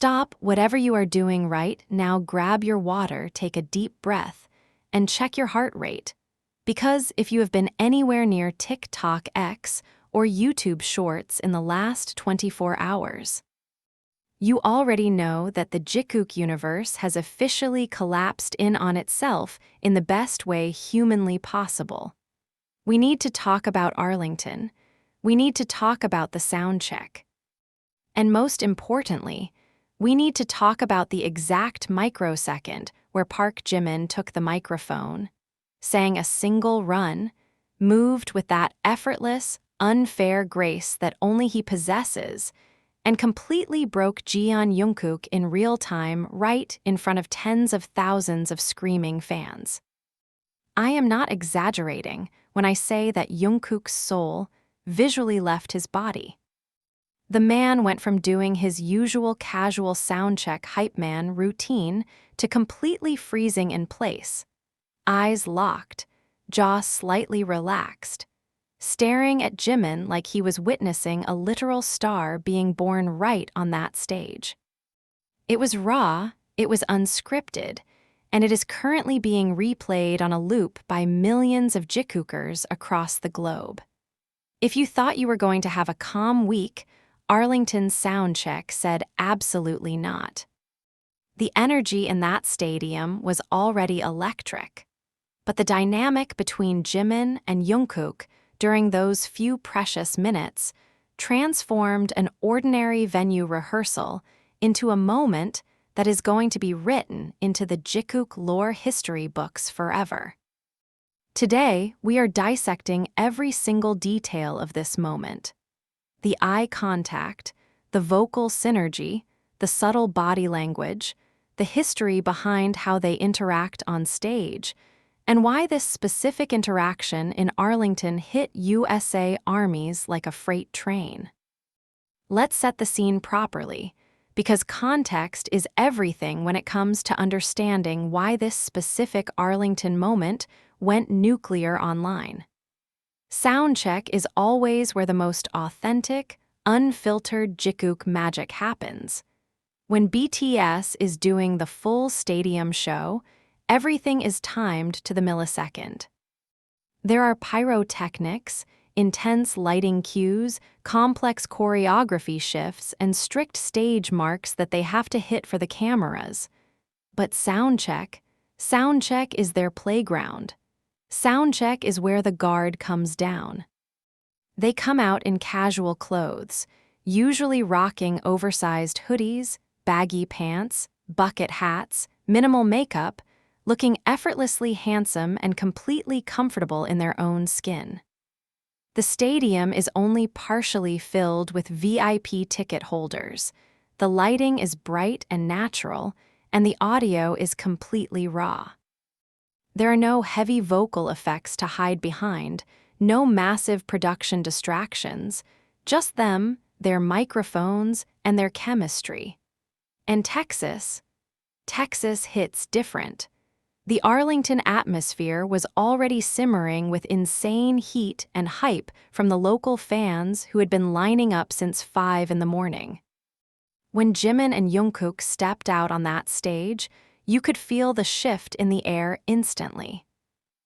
Stop whatever you are doing right now, grab your water, take a deep breath, and check your heart rate. Because if you have been anywhere near TikTok X or YouTube Shorts in the last 24 hours, you already know that the Jikook universe has officially collapsed in on itself in the best way humanly possible. We need to talk about Arlington. We need to talk about the soundcheck. And most importantly, we need to talk about the exact microsecond where Park Jimin took the microphone, sang a single run, moved with that effortless, unfair grace that only he possesses, and completely broke Jeon Jungkook in real time right in front of tens of thousands of screaming fans. I am not exaggerating when I say that Jungkook's soul visually left his body. The man went from doing his usual casual soundcheck hype man routine to completely freezing in place, eyes locked, jaw slightly relaxed, staring at Jimin like he was witnessing a literal star being born right on that stage. It was raw, it was unscripted, and it is currently being replayed on a loop by millions of Jikookers across the globe. If you thought you were going to have a calm week, Arlington Soundcheck said absolutely not. The energy in that stadium was already electric, but the dynamic between Jimin and Jungkook during those few precious minutes transformed an ordinary venue rehearsal into a moment that is going to be written into the Jikook lore history books forever. Today, we are dissecting every single detail of this moment. The eye contact, the vocal synergy, the subtle body language, the history behind how they interact on stage, and why this specific interaction in Arlington hit USA armies like a freight train. Let's set the scene properly, because context is everything when it comes to understanding why this specific Arlington moment went nuclear online. Soundcheck is always where the most authentic, unfiltered Jikook magic happens. When BTS is doing the full stadium show, everything is timed to the millisecond. There are pyrotechnics, intense lighting cues, complex choreography shifts, and strict stage marks that they have to hit for the cameras. But Soundcheck is their playground. Soundcheck is where the guard comes down. They come out in casual clothes, usually rocking oversized hoodies, baggy pants, bucket hats, minimal makeup, looking effortlessly handsome and completely comfortable in their own skin. The stadium is only partially filled with VIP ticket holders. The lighting is bright and natural, and the audio is completely raw. There are no heavy vocal effects to hide behind, no massive production distractions, just them, their microphones, and their chemistry. And Texas hits different. The Arlington atmosphere was already simmering with insane heat and hype from the local fans who had been lining up since 5 a.m. When Jimin and Jungkook stepped out on that stage, you could feel the shift in the air instantly.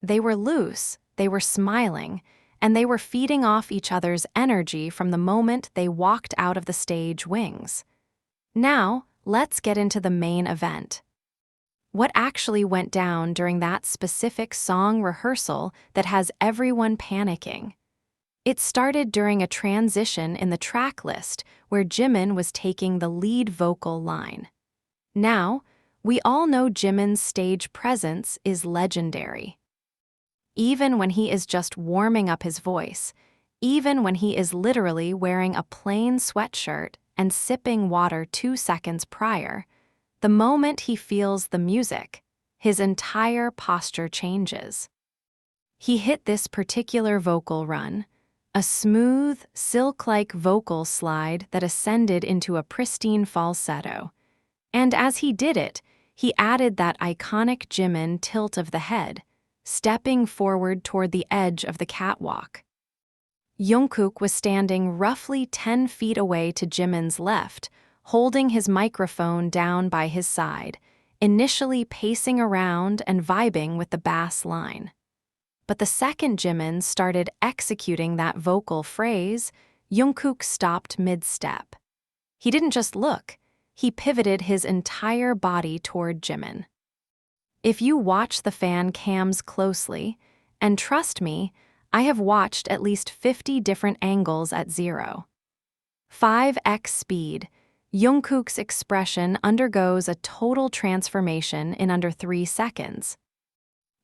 They were loose, they were smiling, and they were feeding off each other's energy from the moment they walked out of the stage wings. Now, let's get into the main event. What actually went down during that specific song rehearsal that has everyone panicking? It started during a transition in the track list where Jimin was taking the lead vocal line. Now, we all know Jimin's stage presence is legendary. Even when he is just warming up his voice, even when he is literally wearing a plain sweatshirt and sipping water 2 seconds prior, the moment he feels the music, his entire posture changes. He hit this particular vocal run, a smooth, silk-like vocal slide that ascended into a pristine falsetto. And as he did it, he added that iconic Jimin tilt of the head, stepping forward toward the edge of the catwalk. Jungkook was standing roughly 10 feet away to Jimin's left, holding his microphone down by his side, initially pacing around and vibing with the bass line. But the second Jimin started executing that vocal phrase, Jungkook stopped mid-step. He didn't just look, he pivoted his entire body toward Jimin. If you watch the fan cams closely, and trust me, I have watched at least 50 different angles at 0.5x speed, Jungkook's expression undergoes a total transformation in under 3 seconds.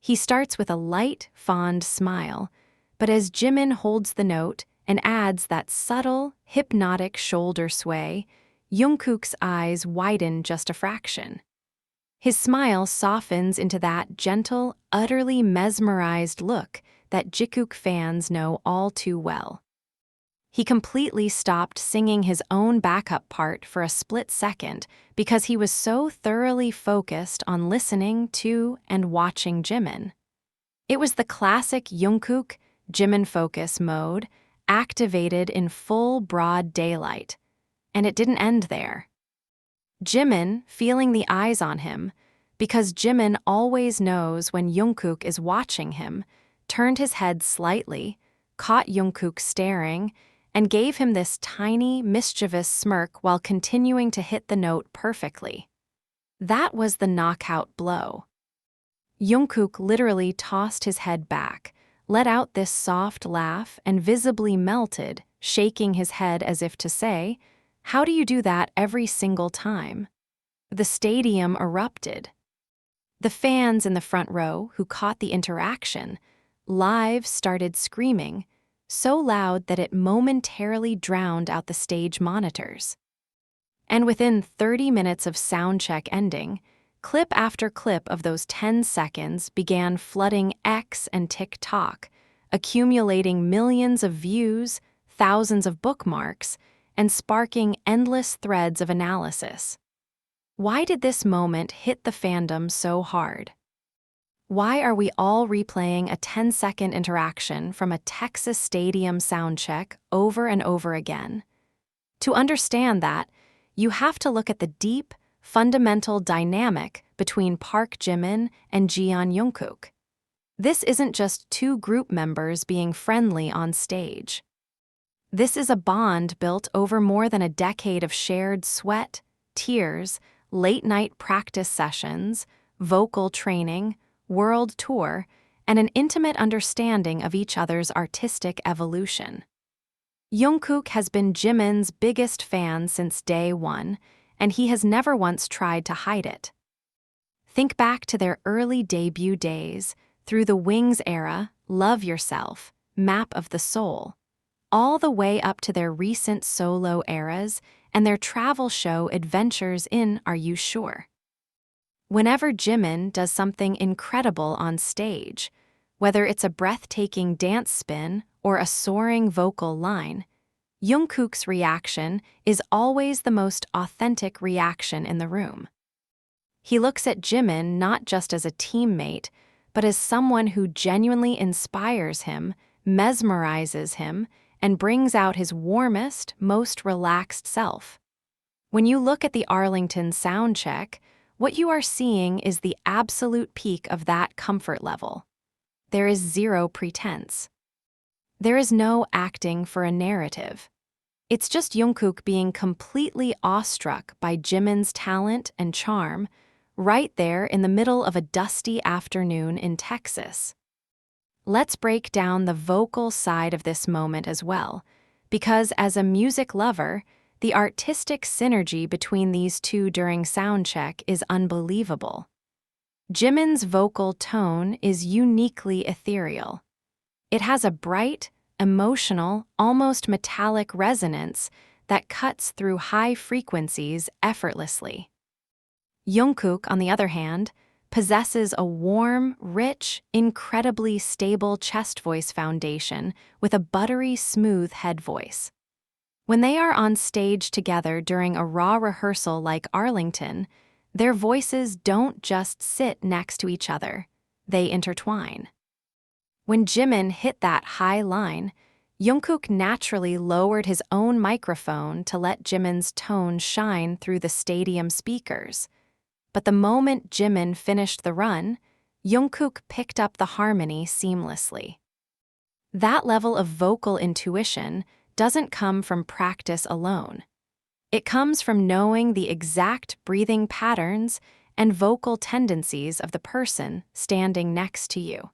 He starts with a light, fond smile, but as Jimin holds the note and adds that subtle, hypnotic shoulder sway, Jungkook's eyes widen just a fraction. His smile softens into that gentle, utterly mesmerized look that Jikook fans know all too well. He completely stopped singing his own backup part for a split second because he was so thoroughly focused on listening to and watching Jimin. It was the classic Jungkook, Jimin focus mode, activated in full broad daylight. And it didn't end there. Jimin, feeling the eyes on him, because Jimin always knows when Jungkook is watching him, turned his head slightly, caught Jungkook staring, and gave him this tiny, mischievous smirk while continuing to hit the note perfectly. That was the knockout blow. Jungkook literally tossed his head back, let out this soft laugh, and visibly melted, shaking his head as if to say, "How do you do that every single time?" The stadium erupted. The fans in the front row, who caught the interaction, live started screaming, so loud that it momentarily drowned out the stage monitors. And within 30 minutes of soundcheck ending, clip after clip of those 10 seconds began flooding X and TikTok, accumulating millions of views, thousands of bookmarks, and sparking endless threads of analysis. Why did this moment hit the fandom so hard? Why are we all replaying a 10-second interaction from a Texas stadium soundcheck over and over again? To understand that, you have to look at the deep, fundamental dynamic between Park Jimin and Jeon Jungkook. This isn't just two group members being friendly on stage. This is a bond built over more than a decade of shared sweat, tears, late-night practice sessions, vocal training, world tour, and an intimate understanding of each other's artistic evolution. Jungkook has been Jimin's biggest fan since day one, and he has never once tried to hide it. Think back to their early debut days, through the Wings era, Love Yourself, Map of the Soul, all the way up to their recent solo eras and their travel show Adventures in Are You Sure? Whenever Jimin does something incredible on stage, whether it's a breathtaking dance spin or a soaring vocal line, Jungkook's reaction is always the most authentic reaction in the room. He looks at Jimin not just as a teammate, but as someone who genuinely inspires him, mesmerizes him, and brings out his warmest, most relaxed self. When you look at the Arlington Soundcheck, what you are seeing is the absolute peak of that comfort level. There is zero pretense. There is no acting for a narrative. It's just Jungkook being completely awestruck by Jimin's talent and charm, right there in the middle of a dusty afternoon in Texas. Let's break down the vocal side of this moment as well, because as a music lover, the artistic synergy between these two during soundcheck is unbelievable. Jimin's vocal tone is uniquely ethereal. It has a bright, emotional, almost metallic resonance that cuts through high frequencies effortlessly. Jungkook, on the other hand, possesses a warm, rich, incredibly stable chest voice foundation with a buttery smooth head voice. When they are on stage together during a raw rehearsal like Arlington, their voices don't just sit next to each other, they intertwine. When Jimin hit that high line, Jungkook naturally lowered his own microphone to let Jimin's tone shine through the stadium speakers. But the moment Jimin finished the run, Jungkook picked up the harmony seamlessly. That level of vocal intuition doesn't come from practice alone. It comes from knowing the exact breathing patterns and vocal tendencies of the person standing next to you.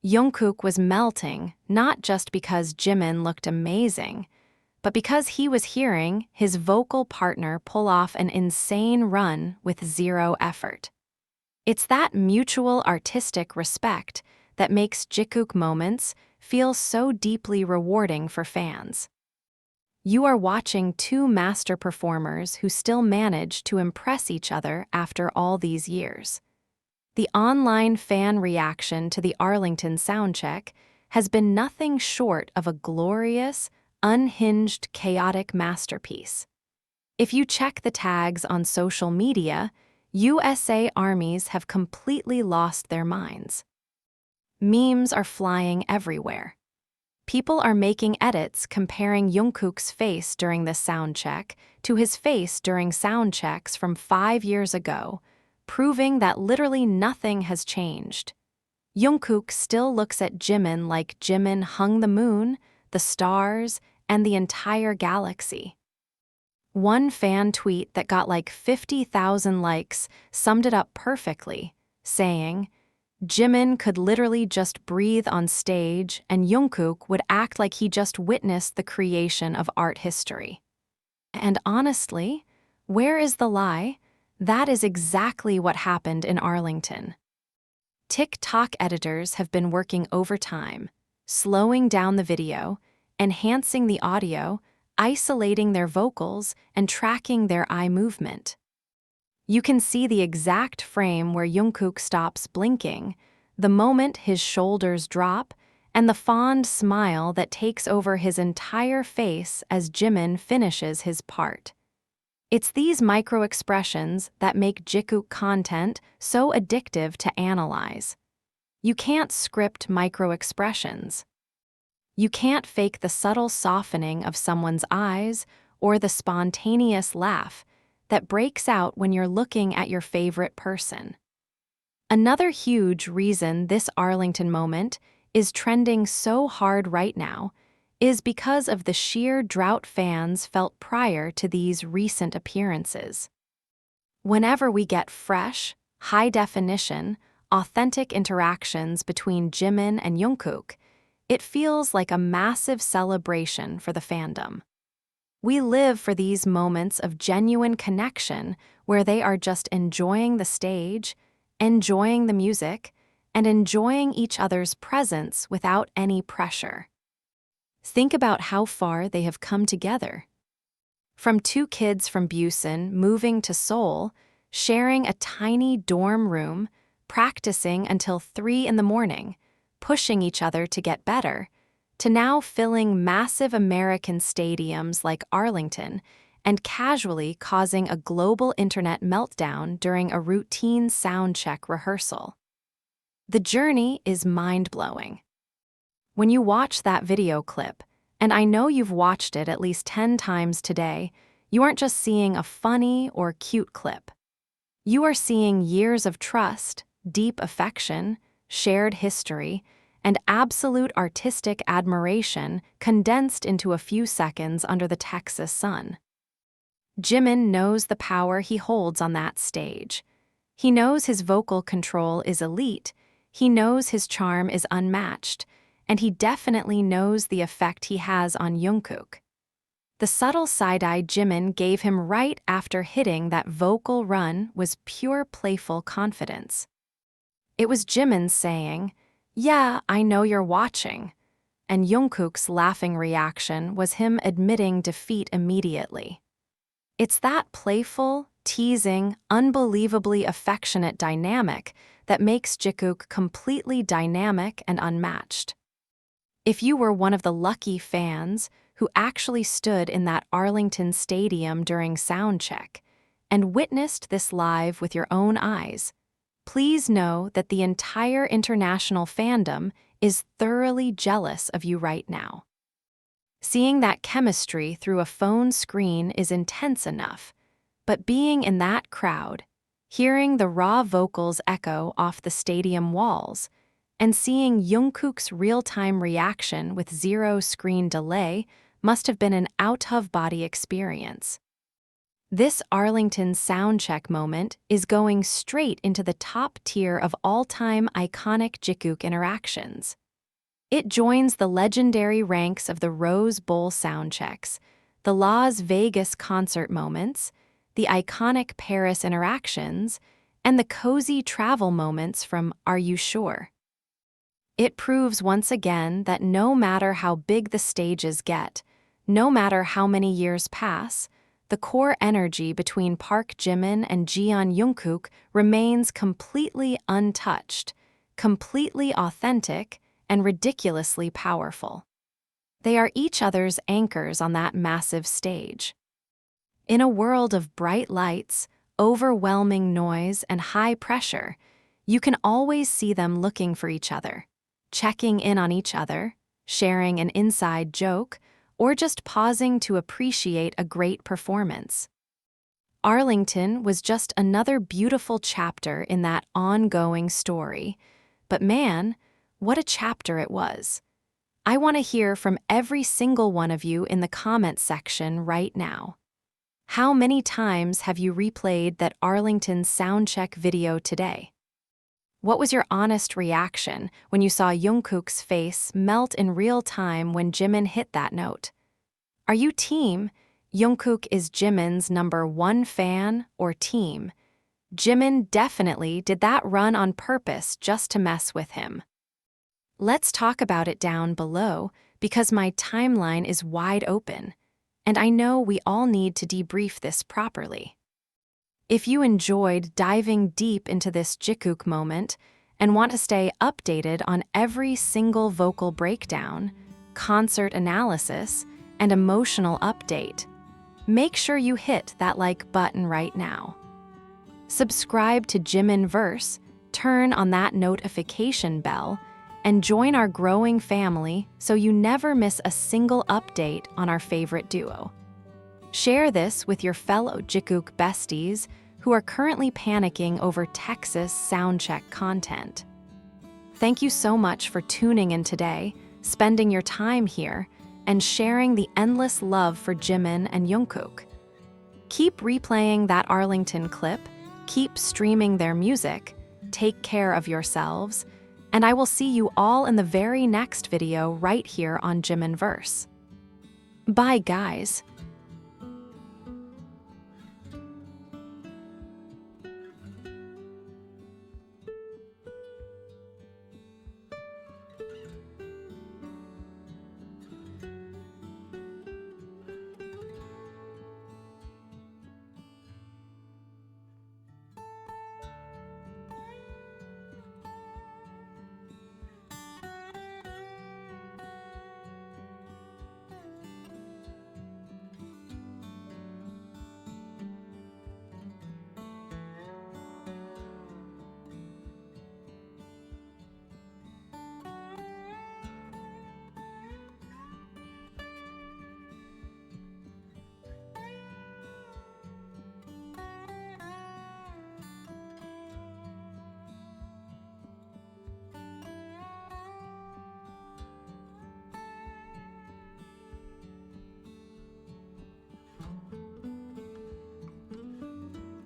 Jungkook was melting not just because Jimin looked amazing, but because he was hearing his vocal partner pull off an insane run with zero effort. It's that mutual artistic respect that makes Jikook moments feel so deeply rewarding for fans. You are watching two master performers who still manage to impress each other after all these years. The online fan reaction to the Arlington Soundcheck has been nothing short of a glorious, unhinged, chaotic masterpiece. If you check the tags on social media, USA ARMYs have completely lost their minds. Memes are flying everywhere. People are making edits comparing Jungkook's face during the soundcheck to his face during soundchecks from 5 years ago, proving that literally nothing has changed. Jungkook still looks at Jimin like Jimin hung the moon, the stars, and the entire galaxy. One fan tweet that got like 50,000 likes summed it up perfectly, saying, "Jimin could literally just breathe on stage and Jungkook would act like he just witnessed the creation of art history." And honestly, where is the lie? That is exactly what happened in Arlington. TikTok editors have been working overtime, slowing down the video, enhancing the audio, isolating their vocals, and tracking their eye movement. You can see the exact frame where Jungkook stops blinking, the moment his shoulders drop, and the fond smile that takes over his entire face as Jimin finishes his part. It's these micro-expressions that make Jikook content so addictive to analyze. You can't script micro-expressions. You can't fake the subtle softening of someone's eyes or the spontaneous laugh that breaks out when you're looking at your favorite person. Another huge reason this Arlington moment is trending so hard right now is because of the sheer drought fans felt prior to these recent appearances. Whenever we get fresh, high-definition, authentic interactions between Jimin and Jungkook, it feels like a massive celebration for the fandom. We live for these moments of genuine connection where they are just enjoying the stage, enjoying the music, and enjoying each other's presence without any pressure. Think about how far they have come together. From two kids from Busan moving to Seoul, sharing a tiny dorm room, practicing until 3 in the morning, pushing each other to get better, to now filling massive American stadiums like Arlington and casually causing a global internet meltdown during a routine soundcheck rehearsal. The journey is mind-blowing. When you watch that video clip, and I know you've watched it at least 10 times today, you aren't just seeing a funny or cute clip. You are seeing years of trust, deep affection, shared history, and absolute artistic admiration condensed into a few seconds under the Texas sun. Jimin knows the power he holds on that stage. He knows his vocal control is elite, he knows his charm is unmatched, and he definitely knows the effect he has on Jungkook. The subtle side-eye Jimin gave him right after hitting that vocal run was pure playful confidence. It was Jimin saying, "Yeah, I know you're watching," and Jungkook's laughing reaction was him admitting defeat immediately. It's that playful, teasing, unbelievably affectionate dynamic that makes Jikook completely dynamic and unmatched. If you were one of the lucky fans who actually stood in that Arlington Stadium during soundcheck and witnessed this live with your own eyes, please know that the entire international fandom is thoroughly jealous of you right now. Seeing that chemistry through a phone screen is intense enough, but being in that crowd, hearing the raw vocals echo off the stadium walls, and seeing Jungkook's real-time reaction with zero screen delay must have been an out-of-body experience. This Arlington Soundcheck moment is going straight into the top tier of all-time iconic Jikook interactions. It joins the legendary ranks of the Rose Bowl soundchecks, the Las Vegas concert moments, the iconic Paris interactions, and the cozy travel moments from Are You Sure? It proves once again that no matter how big the stages get, no matter how many years pass, the core energy between Park Jimin and Jeon Jungkook remains completely untouched, completely authentic, and ridiculously powerful. They are each other's anchors on that massive stage. In a world of bright lights, overwhelming noise, and high pressure, you can always see them looking for each other, checking in on each other, sharing an inside joke, or just pausing to appreciate a great performance. Arlington was just another beautiful chapter in that ongoing story, but man, what a chapter it was. I want to hear from every single one of you in the comments section right now. How many times have you replayed that Arlington Soundcheck video today? What was your honest reaction when you saw Jungkook's face melt in real time when Jimin hit that note? Are you team Jungkook is Jimin's #1 fan, or team Jimin definitely did that run on purpose just to mess with him? Let's talk about it down below, because my timeline is wide open, and I know we all need to debrief this properly. If you enjoyed diving deep into this Jikook moment and want to stay updated on every single vocal breakdown, concert analysis, and emotional update, make sure you hit that like button right now. Subscribe to Jimin Verse, turn on that notification bell, and join our growing family so you never miss a single update on our favorite duo. Share this with your fellow Jikook besties who are currently panicking over Texas soundcheck content. Thank you so much for tuning in today, spending your time here, and sharing the endless love for Jimin and Jungkook. Keep replaying that Arlington clip, keep streaming their music, take care of yourselves, and I will see you all in the very next video right here on Jimin Verse. Bye, guys.